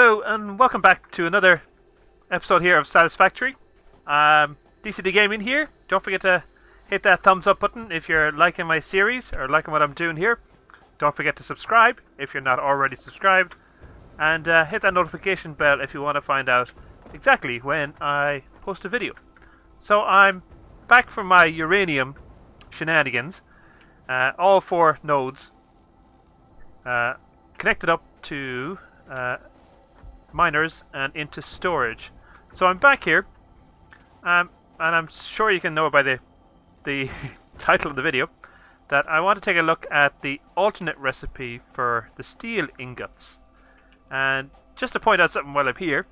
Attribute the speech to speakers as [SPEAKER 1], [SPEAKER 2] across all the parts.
[SPEAKER 1] Hello and welcome back to another episode here of Satisfactory. DCD Gaming here. Don't forget to hit that thumbs up button if you're liking my series or liking what I'm doing here. Don't forget to subscribe if you're not already subscribed. And hit that notification bell if you want to find out exactly when I post a video. So I'm back from my uranium shenanigans. All 4 nodes connected up to miners and into storage. So I'm back here, and I'm sure you can know by the title of the video that I want to take a look at the alternate recipe for the steel ingots. And just to point out something while I'm here,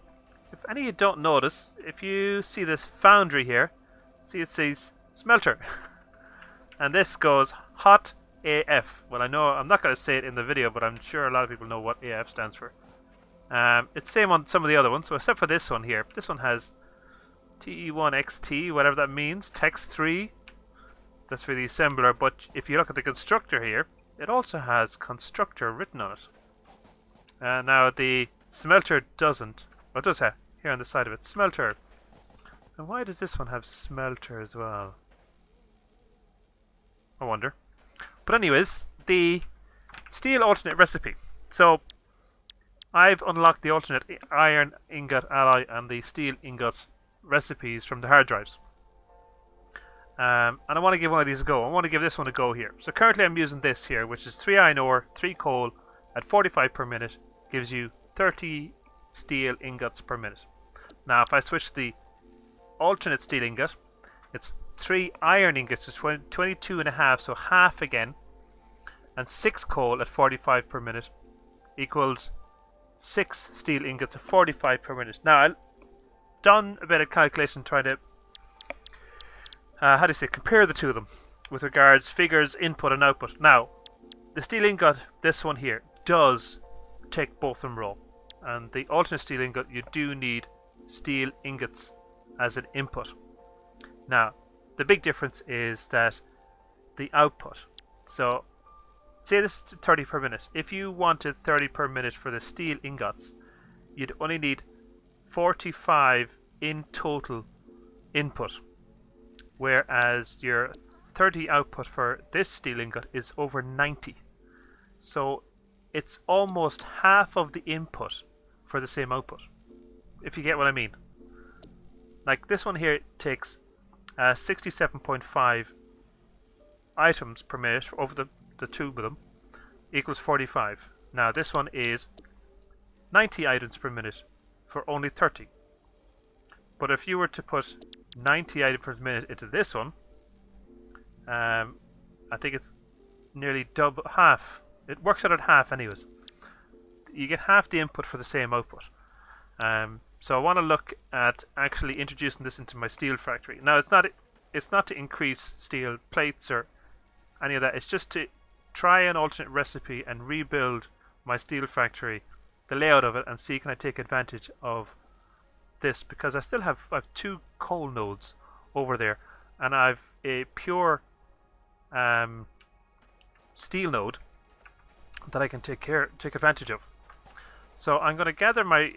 [SPEAKER 1] if any of you don't notice, if you see this foundry here, see it says smelter, and this goes hot AF. Well, I know I'm not going to say it in the video, but I'm sure a lot of people know what AF stands for. It's same on some of the other ones, so except for this one here. This one has TE1XT, whatever that means, Text 3. That's for the assembler, but if you look at the constructor here, it also has constructor written on it. Now the smelter doesn't. Well, it does have here on the side of it, smelter. And why does this one have smelter as well? I wonder. But anyways, the steel alternate recipe. So I've unlocked the alternate iron ingot alloy and the steel ingot recipes from the hard drives. And I want to give one of these a go. I want to give this one a go here. So currently I'm using this here, which is 3 iron ore, 3 coal at 45 per minute. Gives you 30 steel ingots per minute. Now if I switch the alternate steel ingot, it's 3 iron ingots, which is 22 and a half, so half again. And 6 coal at 45 per minute equals 6 steel ingots at 45 per minute. Now, I've done a bit of calculation trying to, compare the two of them with regards figures, input and output. Now, the steel ingot, this one here, does take both of them raw. And the alternate steel ingot, you do need steel ingots as an input. Now, the big difference is that the output. So, say this is 30 per minute. If you wanted 30 per minute for the steel ingots, you'd only need 45 in total input. Whereas your 30 output for this steel ingot is over 90. So it's almost half of the input for the same output. If you get what I mean. Like this one here takes 67.5 items per minute over the two of them equals 45. Now this one is 90 items per minute for only 30. But if you were to put 90 items per minute into this one, I think it's nearly double, half. It works out at half anyways. You get half the input for the same output. So I want to look at actually introducing this into my steel factory. Now it's not to increase steel plates or any of that. It's just to try an alternate recipe and rebuild my steel factory, the layout of it, and see can I take advantage of this, because I still have 2 coal nodes over there, and I've a pure steel node that I can take advantage of. So I'm going to gather my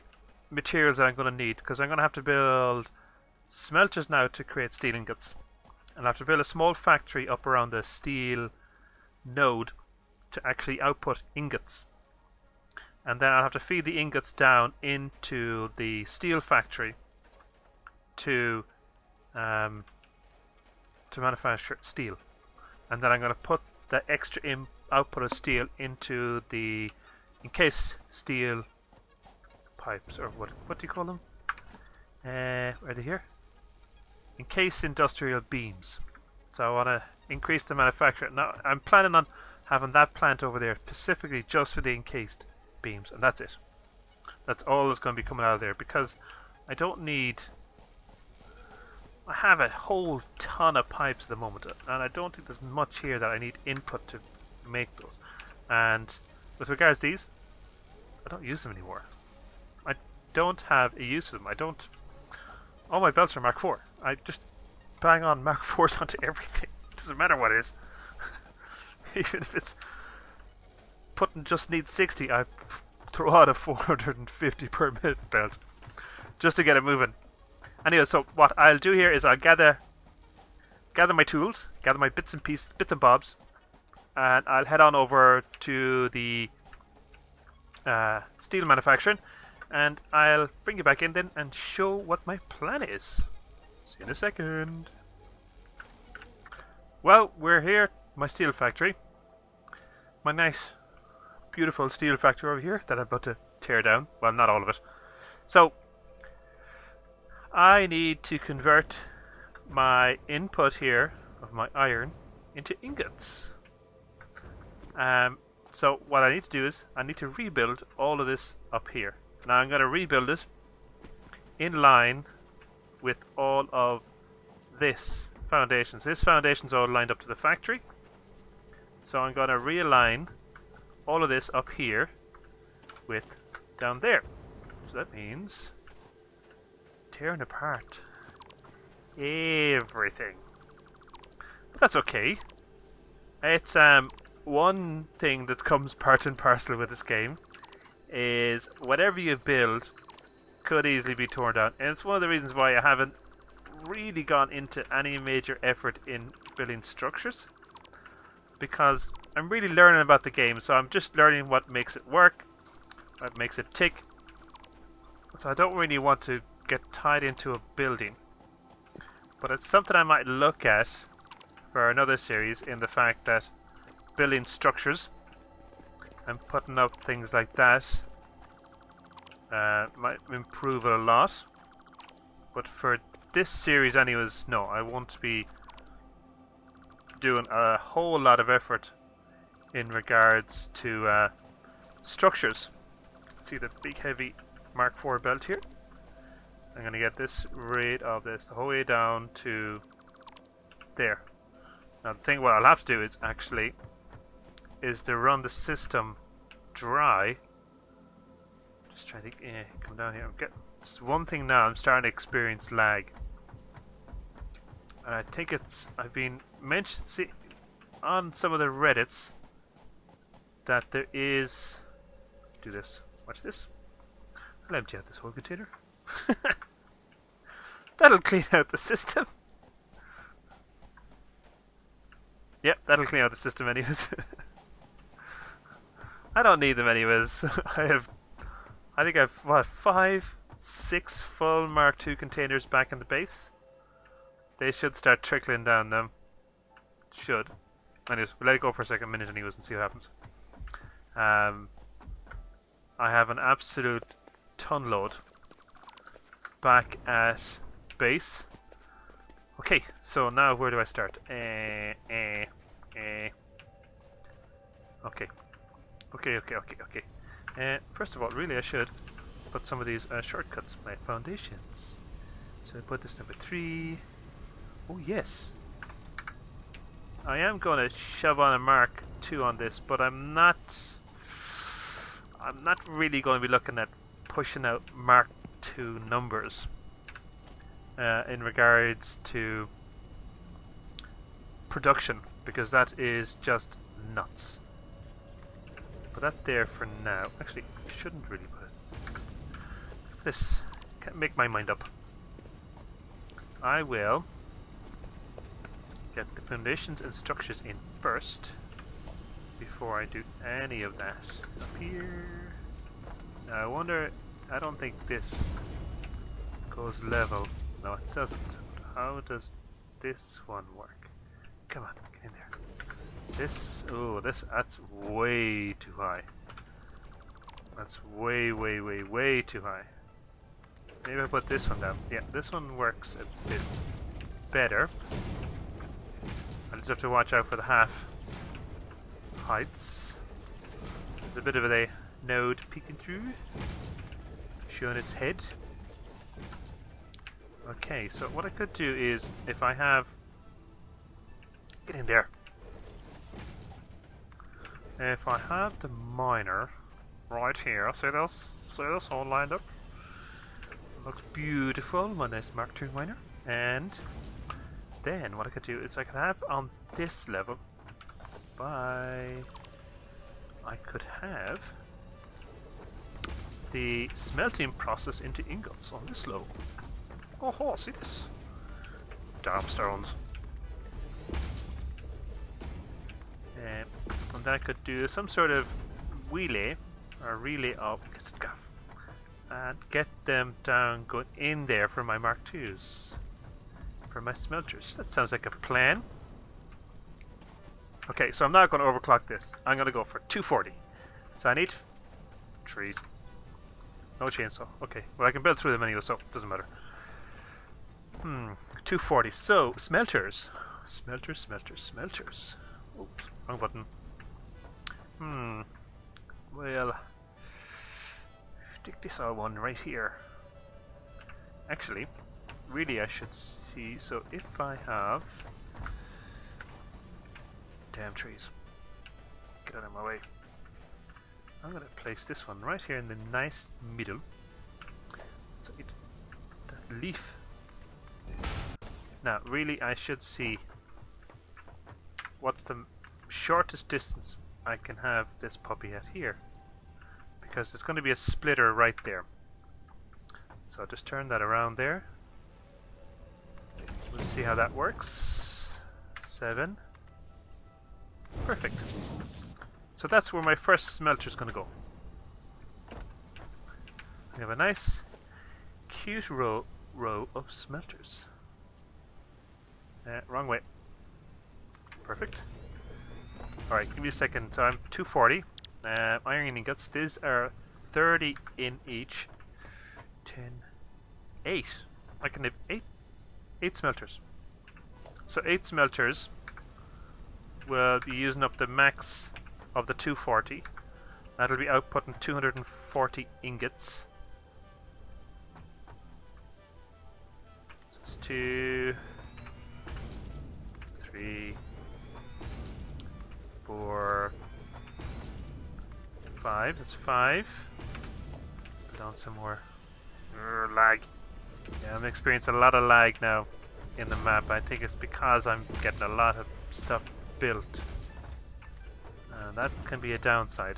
[SPEAKER 1] materials that I'm going to need, because I'm going to have to build smelters now to create steel ingots. And I have to build a small factory up around the steel node to actually output ingots. And then I'll have to feed the ingots down into the steel factory to manufacture steel. And then I'm going to put the extra output of steel into the encased steel pipes, or what do you call them? Are they here? Encased industrial beams. So I want to increase the manufacture. Now I'm planning on having that plant over there specifically just for the encased beams, and that's it. That's all that's going to be coming out of there, because I don't need. I have a whole ton of pipes at the moment, and I don't think there's much here that I need input to make those. And with regards to these, I don't use them anymore. I don't have a use for them. I don't. All my belts are Mark IV. I just bang on Mark IVs onto everything. It doesn't matter what it is. Even if it's putting just needs 60, I throw out a 450 per minute belt just to get it moving. Anyway, so what I'll do here is I'll gather my tools, gather my bits and pieces, bits and bobs, and I'll head on over to the steel manufacturing, and I'll bring you back in then and show what my plan is. See you in a second. Well, we're here at my steel factory. My nice, beautiful steel factory over here that I'm about to tear down. Well, not all of it. So, I need to convert my input here of my iron into ingots. So what I need to do is I need to rebuild all of this up here. Now I'm going to rebuild it in line with all of this foundation. So this foundation's all lined up to the factory. So I'm going to realign all of this up here with down there. So that means tearing apart everything. But that's okay. It's one thing that comes part and parcel with this game is whatever you build could easily be torn down, and it's one of the reasons why I haven't really gone into any major effort in building structures, because I'm really learning about the game. So I'm just learning what makes it work, what makes it tick. So I don't really want to get tied into a building, but it's something I might look at for another series, in the fact that building structures and putting up things like that might improve it a lot. But for this series anyways, no, I won't be doing a whole lot of effort in regards to structures. See the big heavy Mark IV belt here? I'm going to get this rid of this the whole way down to there. Now the thing what I'll have to do is to run the system dry. Just trying to come down here. It's one thing now, I'm starting to experience lag. And I think I've been mentioned on some of the Reddits that there is, do this, watch this. I'll empty out this whole container. That'll clean out the system. Yep, that'll clean out the system anyways. I don't need them anyways. I think I've what, 5, 6 full Mark II containers back in the base. They should start trickling down now. Should. Anyways, we'll let it go for a second minute anyways and see what happens. I have an absolute ton load back at base. Okay, so now where do I start? Okay. First of all, really I should put some of these shortcuts, my foundations. So I put this number 3. Oh yes. I am going to shove on a Mark II on this, but I'm not really going to be looking at pushing out Mark II numbers in regards to production, because that is just nuts. Put that there for now. Actually, I shouldn't really put it. This can't make my mind up. I will get the foundations and structures in first before I do any of that. Up here. Now I wonder, I don't think this goes level. No, it doesn't. How does this one work? Come on, get in there. This, oh, that's way too high. That's way too high. Maybe I put this one down. Yeah, this one works a bit better. I just have to watch out for the half heights. There's a bit of a node peeking through, showing its head. Okay, so what I could do is, if I have... Get in there! If I have the miner right here, see this all lined up? Looks beautiful, my nice Mark II miner. And then what I could do is I could have on this level, I could have the smelting process into ingots on this level. Oh, see this? Damn stones. And I could do some sort of relay of and get them down, going in there for my Mark IIs, for my smelters. That sounds like a plan. Okay, so I'm not going to overclock this. I'm going to go for 240. So I need trees. No chainsaw. Okay, well I can build through them anyway, so it doesn't matter. 240. So smelters. Smelters. Oops, wrong button. Well, stick this one right here. Actually, really I should see, so if I have... Damn trees. Get out of my way. I'm going to place this one right here in the nice middle. So that leaf. Now, really I should see what's the shortest distance I can have this puppy at here, because there's going to be a splitter right there. So I'll just turn that around there. We'll see how that works. 7. Perfect. So that's where my first smelter is going to go. We have a nice cute row of smelters. Wrong way. Perfect. Alright, give me a second. So I'm 240. Iron ingots. These are 30 in each. 10. 8. I can have 8 smelters. So 8 smelters will be using up the max of the 240. That'll be outputting 240 ingots. So it's 2, 3, 4, 5. That's 5. Put down some more. Lag. Yeah, I'm experiencing a lot of lag now in the map. I think it's because I'm getting a lot of stuff built. That can be a downside.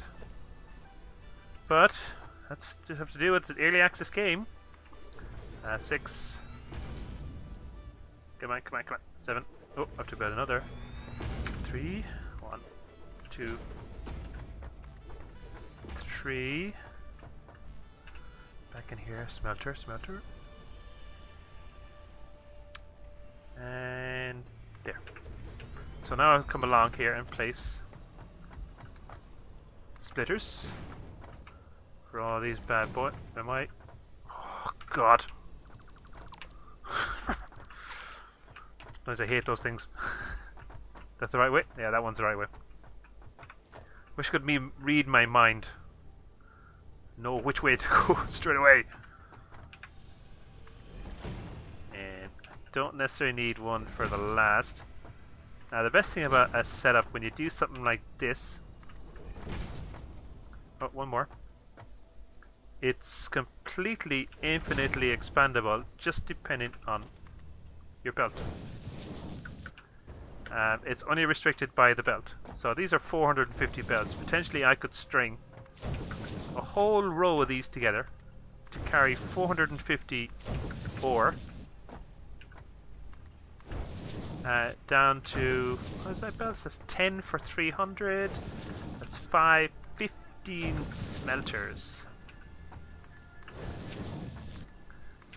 [SPEAKER 1] But that's just have to do with the early access game. 6. Come on. 7. Oh, I have to build another. 3. 1, 2, 3. Back in here, smelter. And there. So now I'll come along here and place splitters for all these bad boys. Oh god. Sometimes I hate those things. That's the right way? Yeah, that one's the right way. Wish could read my mind. Know which way to go straight away. And don't necessarily need one for the last. Now the best thing about a setup when you do something like this... Oh, one more. It's completely, infinitely expandable, just depending on your belt. It's only restricted by the belt. So these are 450 belts. Potentially I could string a whole row of these together to carry 450 ore down to, what is that belt? That's 10 for 300. That's 15 smelters.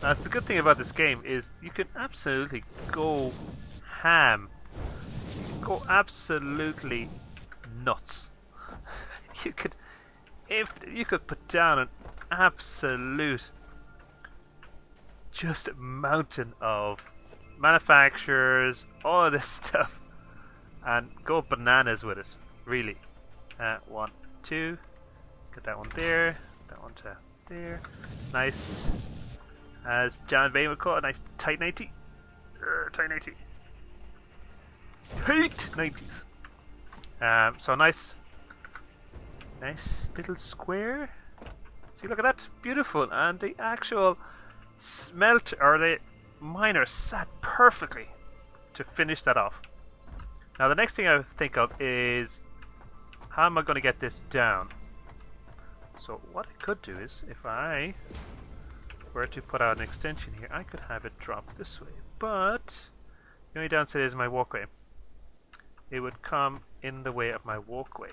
[SPEAKER 1] That's the good thing about this game, is you can absolutely go ham. You can go absolutely nuts. You could put down an absolute just mountain of manufacturers, all of this stuff, and go bananas with it, really. 1, 2, get that one there, that one to there. Nice, as John Bain would call it, a nice tight 90. Tight 90. Tight 90s. So nice little square. See, look at that, beautiful, and the actual smelt or the miner sat perfectly to finish that off. Now the next thing I think of is, how am I going to get this down? So what I could do is, if I were to put out an extension here, I could have it drop this way. But the only downside is my walkway. It would come in the way of my walkway.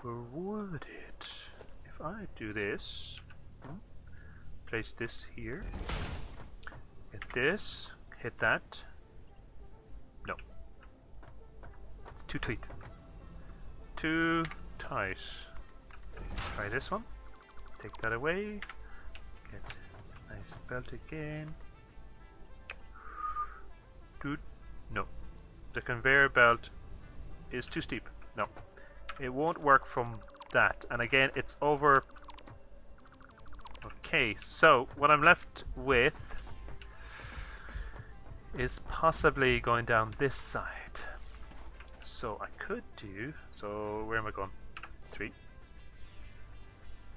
[SPEAKER 1] Or would it? If I do this, place this here, get this, hit that. No. It's too tight. Too tight. Try this one. Take that away. Get a nice belt again. Dude, no. The conveyor belt is too steep. No. It won't work from that. And again, it's over. Okay, so what I'm left with is possibly going down this side. So I could do. So where am I going? 3.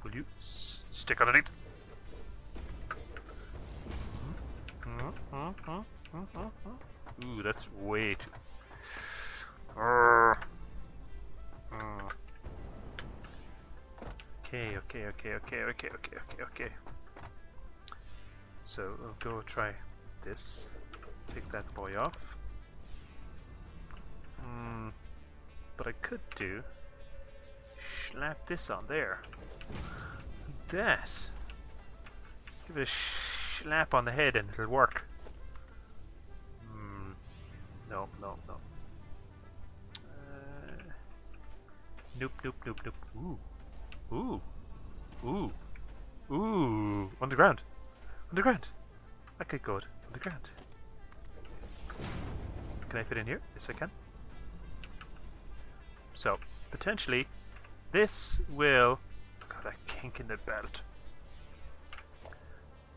[SPEAKER 1] Will you stick underneath? Ooh, that's way too. Okay. So I'll go try this. Take that boy off. But I could do slap this on there. That. Give it a slap on the head and it'll work. No. Nope. Ooh. Underground. Okay, good. Underground. Can I fit in here? Yes, I can. So, potentially, this will... Got a kink in the belt.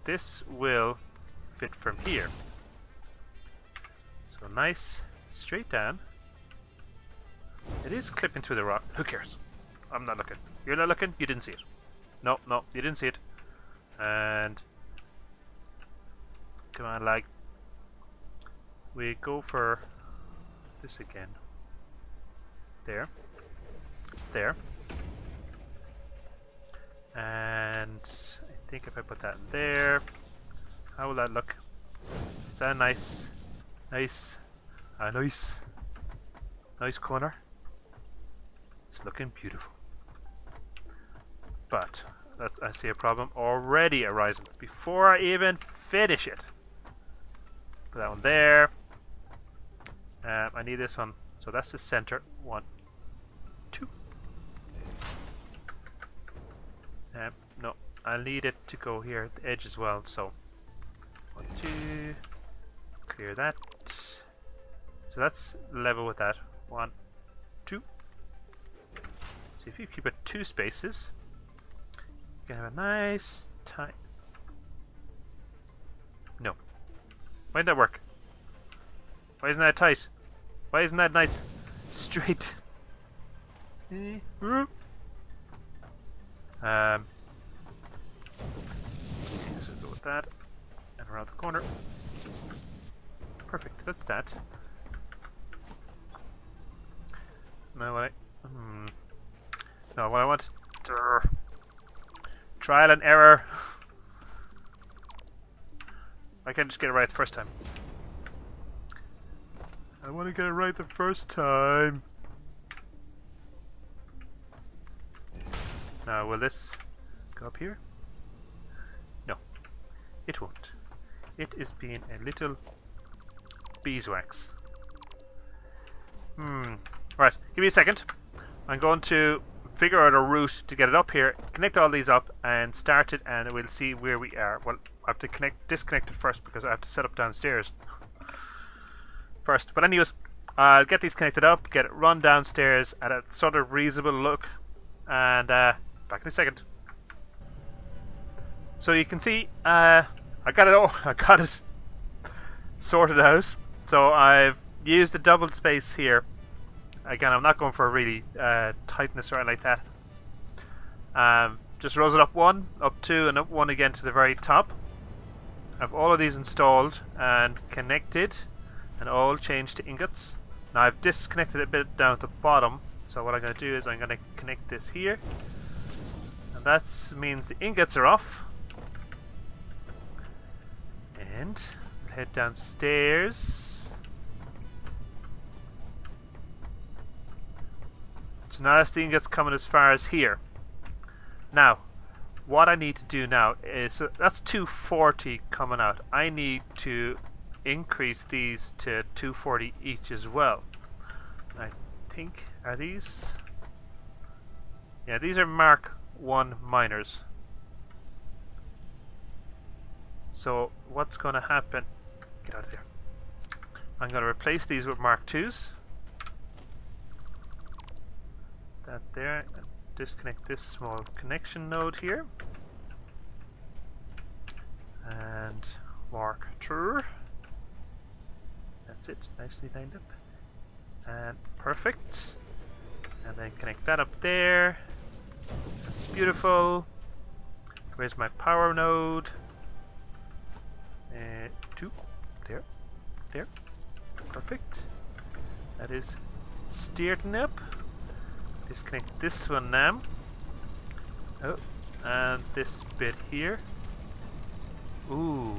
[SPEAKER 1] This will fit from here. So nice, straight down. It is clipping through the rock. Who cares? I'm not looking. You're not looking? You didn't see it. No, you didn't see it. And... Come on, lag. We go for this again. There. And I think if I put that there, how will that look? Is that nice? Nice corner. It's looking beautiful. But I see a problem already arising before I even finish it. Put that one there. I need this one. So that's the center. 1, 2. No, I'll need it to go here at the edge as well. So 1, 2. Clear that. So that's level with that. 1, 2. So if you keep it 2 spaces, you can have a nice tight. No. Why didn't that work? Why isn't that tight? Why isn't that nice? Straight. So go with that. And around the corner. Perfect, that's that. Now what I want. Trial and error. I can't just get it right the first time. I want to get it right the first time. Now, will this go up here? No, it won't. It is being a little beeswax. Right, give me a second. I'm going to figure out a route to get it up here, connect all these up, and start it, and we'll see where we are. Well, I have to disconnect it first because I have to set up downstairs first. But anyways, I'll get these connected up, get it run downstairs at a sort of reasonable look, and back in a second. So you can see, I got it sorted out. So I've used the double space here. Again, I'm not going for a really tightness or anything like that. Just rose it up 1, up 2, and up 1 again to the very top. I have all of these installed and connected, and all changed to ingots. Now I've disconnected a bit down at the bottom. So what I'm going to do is I'm going to connect this here, that means the ingots are off. And head downstairs. So now that's the ingots coming as far as here. Now, what I need to do now is, so that's 240 coming out. I need to increase these to 240 each as well. I think, are these? Yeah, these are Mark 1 miners. So what's going to happen? Get out of there. I'm going to replace these with Mark 2s. That there. Disconnect this small connection node here. And Mark 2. That's it. Nicely lined up. And perfect. And then connect that up there. That's beautiful. Where's my power node? 2. There. There. Perfect. That is steered up. Disconnect this one now. Oh, and this bit here. Ooh.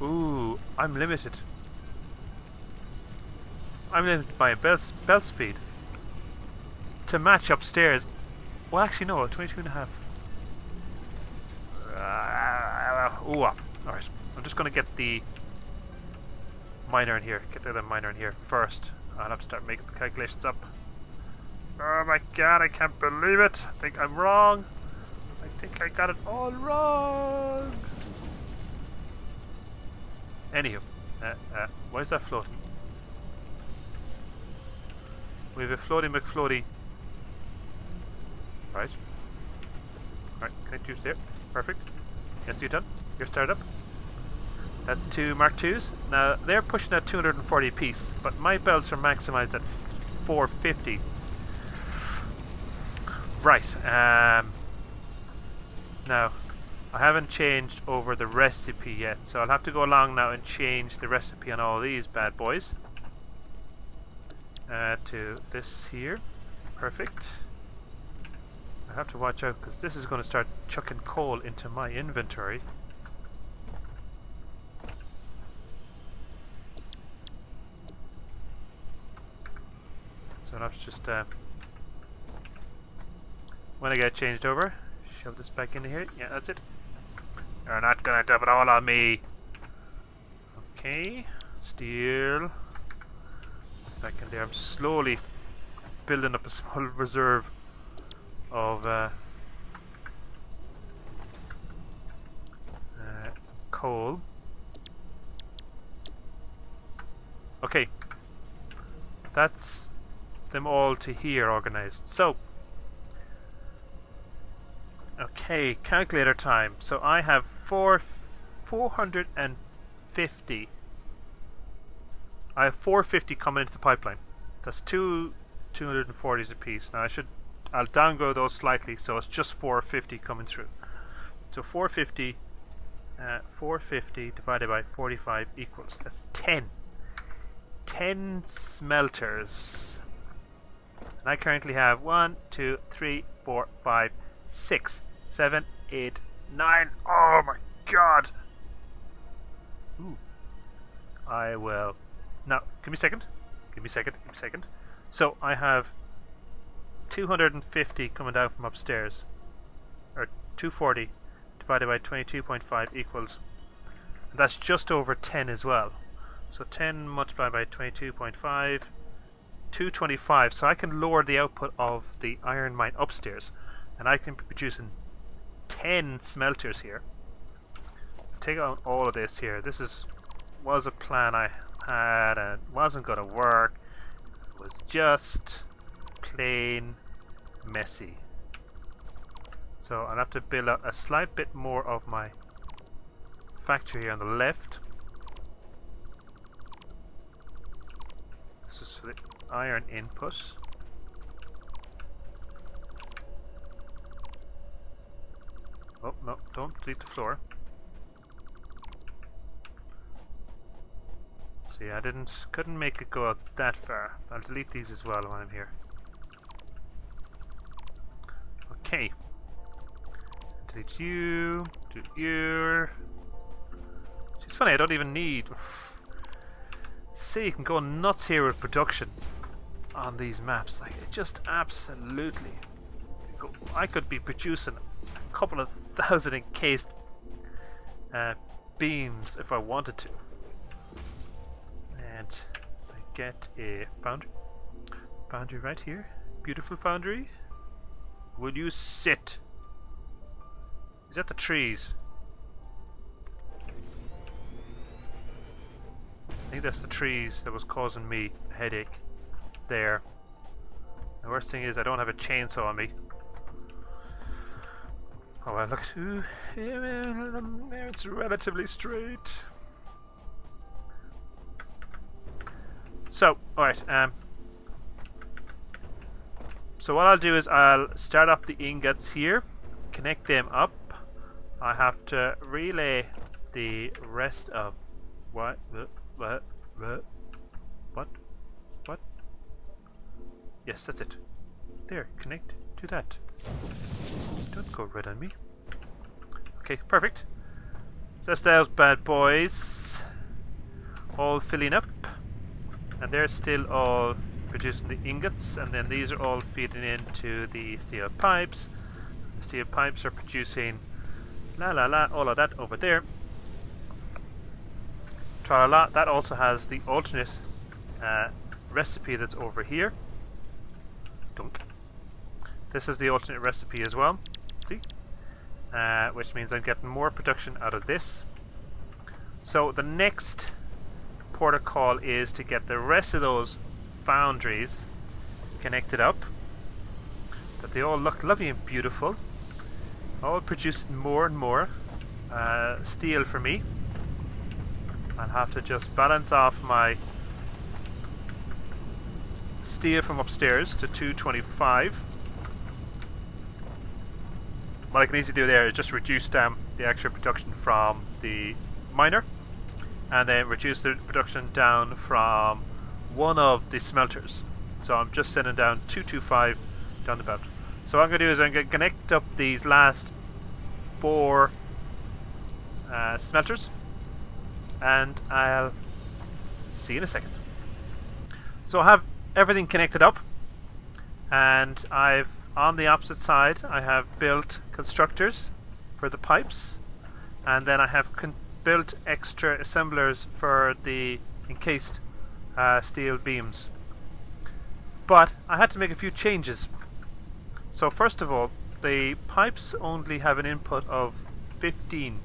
[SPEAKER 1] Ooh, I'm limited. I'm limited by a belt speed. To match upstairs. Well, actually, no, 22.5. Ooh, alright. I'm just going to get the miner in here. Get the other miner in here first. I'll have to start making the calculations up. Oh my god, I can't believe it. I think I'm wrong. I think I got it all wrong. Anywho, why is that floating? We have a floaty McFloaty. Right. Alright, connect you there. Perfect. Yes, you're done. You're started up. That's 2 Mark 2s. Now, they're pushing at 240 apiece, but my belts are maximized at 450. Right. Now, I haven't changed over the recipe yet, so I'll have to go along now and change the recipe on all these bad boys. To this here. Perfect. I have to watch out because this is going to start chucking coal into my inventory. So I'll have to just, when I get changed over, shove this back into here. Yeah, that's it. You're not gonna dump it all on me. Okay, steel. Back in there. I'm slowly building up a small reserve of coal. Okay, that's them all to here organized. So, okay, calculator time. So I have 450. I have 450 coming into the pipeline. That's 240s a piece. Now I'll downgrade those slightly, so it's just 450 coming through. So 450 divided by 45 equals, that's 10. 10 smelters. And I currently have 1, 2, 3, 4, 5, 6, 7, 8, 9. Oh my god! Ooh. I will. Now, give me a second. Give me a second. Give me a second. So I have 250 coming down from upstairs, or 240 divided by 22.5 equals. And that's just over 10 as well. So 10 multiplied by 22.5, 225. So I can lower the output of the iron mine upstairs, and I can be producing 10 smelters here. Take out all of this here. This was a plan I had and wasn't going to work. It was just plain messy. So I'll have to build up a slight bit more of my factory here on the left. This is for the iron input. Oh no, don't delete the floor. See, I couldn't make it go out that far. I'll delete these as well when I'm here. Okay. Delete you. Delete you. It's funny, I don't even need... See, you can go nuts here with production on these maps. Like, it just absolutely... I could be producing a couple of thousand encased beams if I wanted to. And I get a foundry. Foundry right here. Beautiful foundry. Will you sit? Is that the trees? I think that's the trees that was causing me a headache there. The worst thing is I don't have a chainsaw on me. Oh well, look, it's relatively straight. So, alright, so what I'll do is I'll start up the ingots here, connect them up. I have to relay the rest of what? Yes, that's it. There, connect to that. Don't go red on me. Okay, perfect. So that's those bad boys all filling up, and they're still all producing the ingots, and then these are all feeding into the steel pipes. The steel pipes are producing all of that over there. Tra-la-la, that also has the alternate recipe that's over here. Dunk. This is the alternate recipe as well, see? Which means I'm getting more production out of this. So the next port of call is to get the rest of those foundries connected up, that they all look lovely and beautiful, all producing more and more steel for me. I'll have to just balance off my steel from upstairs to 225. What I can easily do there is just reduce the actual production from the miner, and then reduce the production down from one of the smelters. So I'm just sending down 225 down the belt. So what I'm going to do is I'm going to connect up these last 4 smelters, and I'll see you in a second. So I have everything connected up, and I've on the opposite side I have built constructors for the pipes, and then I have built extra assemblers for the encased steel beams. But I had to make a few changes. So first of all, the pipes only have an input of 15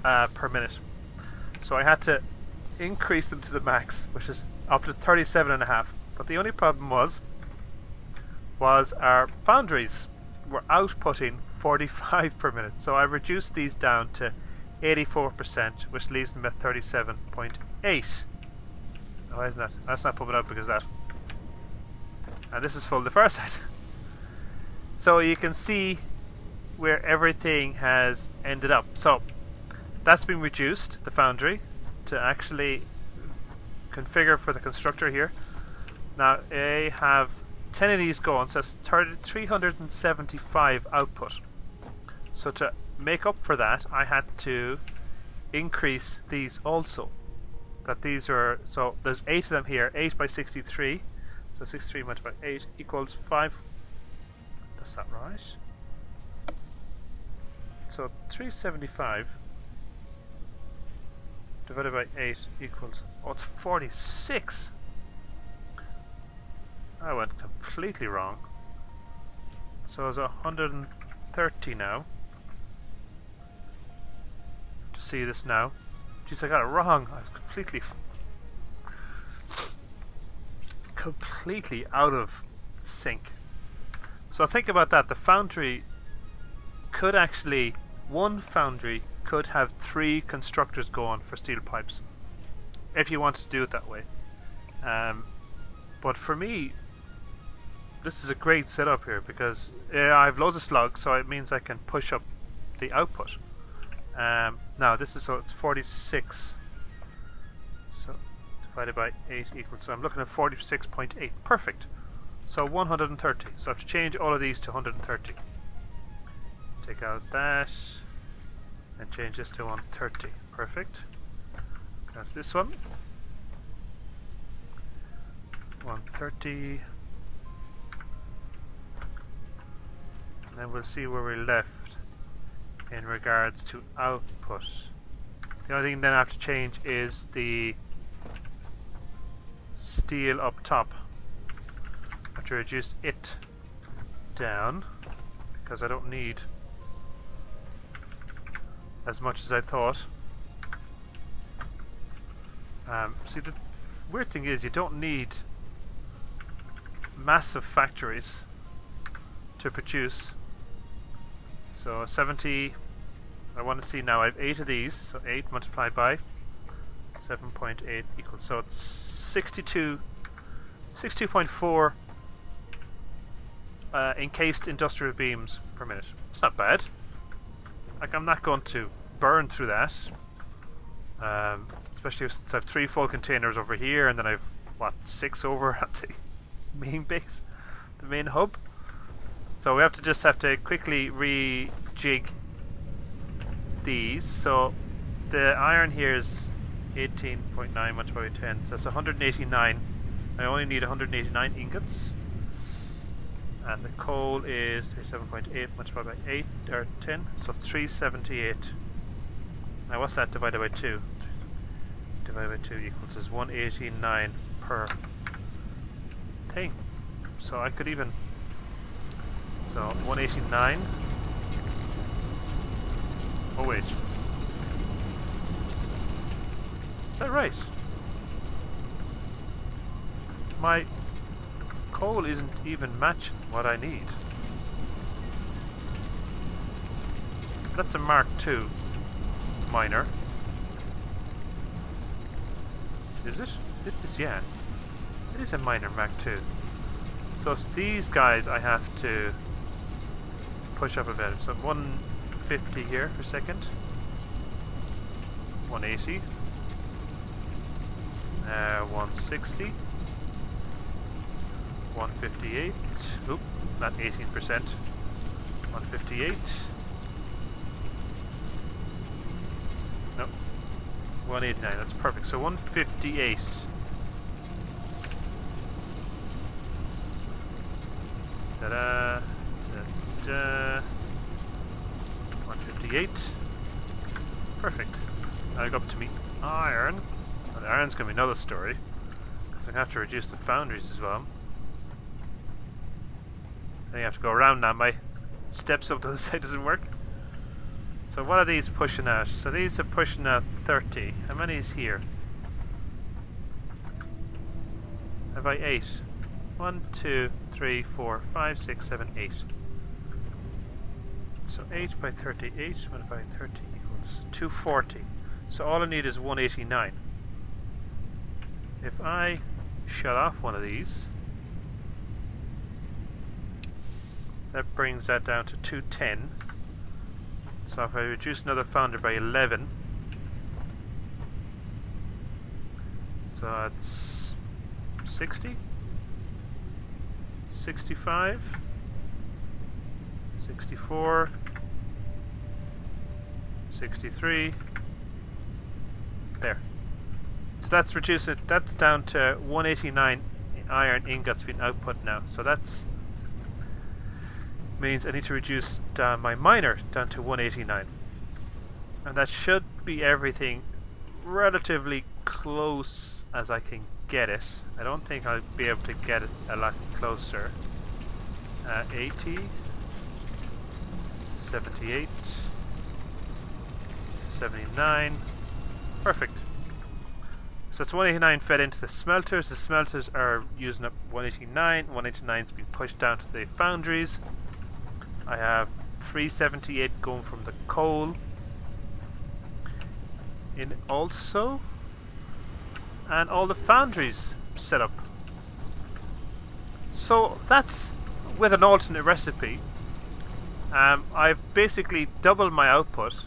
[SPEAKER 1] per minute. So I had to increase them to the max, which is up to 37.5. But the only problem was our foundries were outputting 45 per minute. So I reduced these down to 84%, which leaves them at 37.8. Why isn't that? That's not popping out because of that. And this is full the far side. So you can see where everything has ended up. So that's been reduced, the foundry, to actually configure for the constructor here. Now I have 10 of these going, so it's 375 output. So to make up for that, I had to increase these also. That these are, so there's 8 of them here, 8 by 63. So 63 multiplied by 8 equals 5. That's that right? So 375 divided by 8 equals, oh, it's 46. I went completely wrong. So it's 130 now. To see this now. Jeez, I got it wrong. I was completely out of sync. So think about that. The foundry could actually, one foundry could have 3 constructors going for steel pipes, if you wanted to do it that way. But for me, this is a great setup here because I have loads of slugs, so it means I can push up the output. Now this is, so it's 46. So divided by 8 equals, so I'm looking at 46.8. Perfect. So 130. So I have to change all of these to 130. Take out that and change this to 130. Perfect. Go to this one. 130. And then we'll see where we're left in regards to output. The only thing then I have to change is the steel up top. I have to reduce it down because I don't need as much as I thought. See, the weird thing is you don't need massive factories to produce. So 70, I want to see now, I have 8 of these, so 8 multiplied by 7.8 equals, so it's 62.4 encased industrial beams per minute. It's not bad. Like, I'm not going to burn through that, especially since I have 3 full containers over here, and then I've, what, 6 over at the main base, the main hub. So we have to quickly rejig these. So the iron here is 18.9 multiplied by 10, so that's 189. I only need 189 ingots. And the coal is 37.8 multiplied by 8 or 10, so 378. Now what's that divided by 2? Divided by 2 equals is 189 per thing. So I could even, so 189. Oh wait, is that right? My coal isn't even matching what I need. That's a Mark II miner. Is it? It is, yeah. It is a miner Mark II. So it's these guys I have to push up a bit. So 150 here per second. 180. 160. 158. Oop, not 18%. 158. Nope. 189. That's perfect. So 158. Ta-da! Da-da! 158. Perfect. Now I go up to meet iron. Well, the iron's going to be another story, because I'm going to have to reduce the foundries as well. I have to go around now. My steps up to the side doesn't work. So what are these pushing out? So these are pushing out 30. How many is here? Have I 8? 1, 2, 3, 4, 5, 6, 7, 8. So 8 by 30. 8 multiplied by 30 equals 240. So all I need is 189. If I shut off one of these, that brings that down to 210. So if I reduce another foundry by 11, so that's 60, 65, 64, 63, there. So that's reduced it, that's down to 189 iron ingots being output now. So that's means I need to reduce my miner down to 189, and that should be everything relatively close as I can get it. I don't think I'll be able to get it a lot closer. 80, 78, 79, perfect. So it's 189 fed into the smelters. The smelters are using up 189. 189 is being pushed down to the foundries. I have 378 going from the coal in also, and all the foundries set up. So that's with an alternate recipe. I've basically doubled my output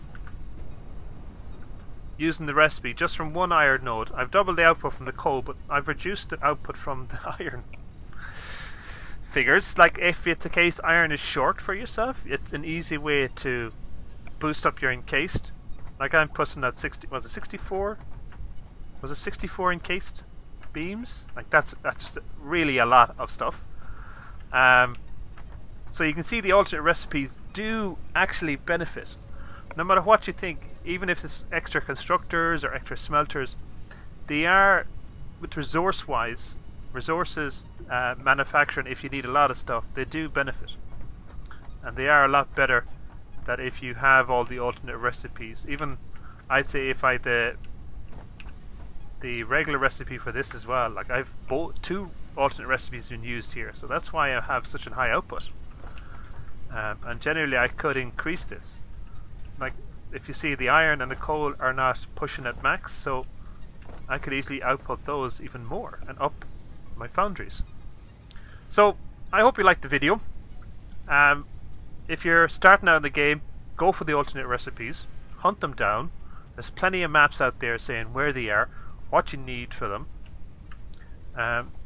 [SPEAKER 1] using the recipe just from one iron node. I've doubled the output from the coal, but I've reduced the output from the iron. figures. Like if it's a case iron is short for yourself, it's an easy way to boost up your encased. Like I'm pushing at 60. Was it 64? Was it 64 encased beams? Like that's really a lot of stuff. So you can see the alternate recipes do actually benefit. No matter what you think, even if it's extra constructors or extra smelters, they are, with resources, manufacturing, if you need a lot of stuff, they do benefit. And they are a lot better than if you have all the alternate recipes. Even, I'd say if I had the regular recipe for this as well, like I've two alternate recipes been used here, so that's why I have such a high output. And generally I could increase this. Like if you see, the iron and the coal are not pushing at max, so I could easily output those even more and up my foundries. So I hope you liked the video. If you're starting out in the game, go for the alternate recipes, hunt them down. There's plenty of maps out there saying where they are, what you need for them.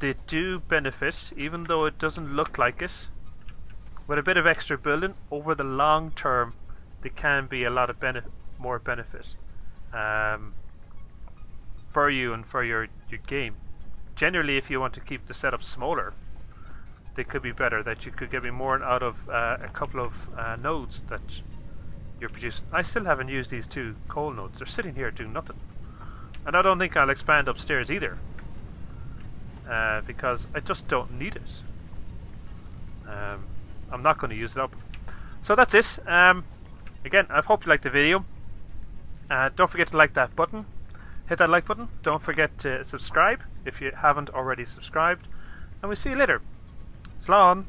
[SPEAKER 1] They do benefit, even though it doesn't look like it. With a bit of extra building, over the long term, they can be a lot of more benefit for you and for your game. Generally, if you want to keep the setup smaller, they could be better, that you could get more out of a couple of nodes that you're producing. I still haven't used these two coal nodes. They're sitting here doing nothing. And I don't think I'll expand upstairs either, because I just don't need it. I'm not going to use it up. So that's it. Again, I hope you liked the video. Don't forget to like that button. Hit that like button. Don't forget to subscribe if you haven't already subscribed. And we'll see you later. Slán!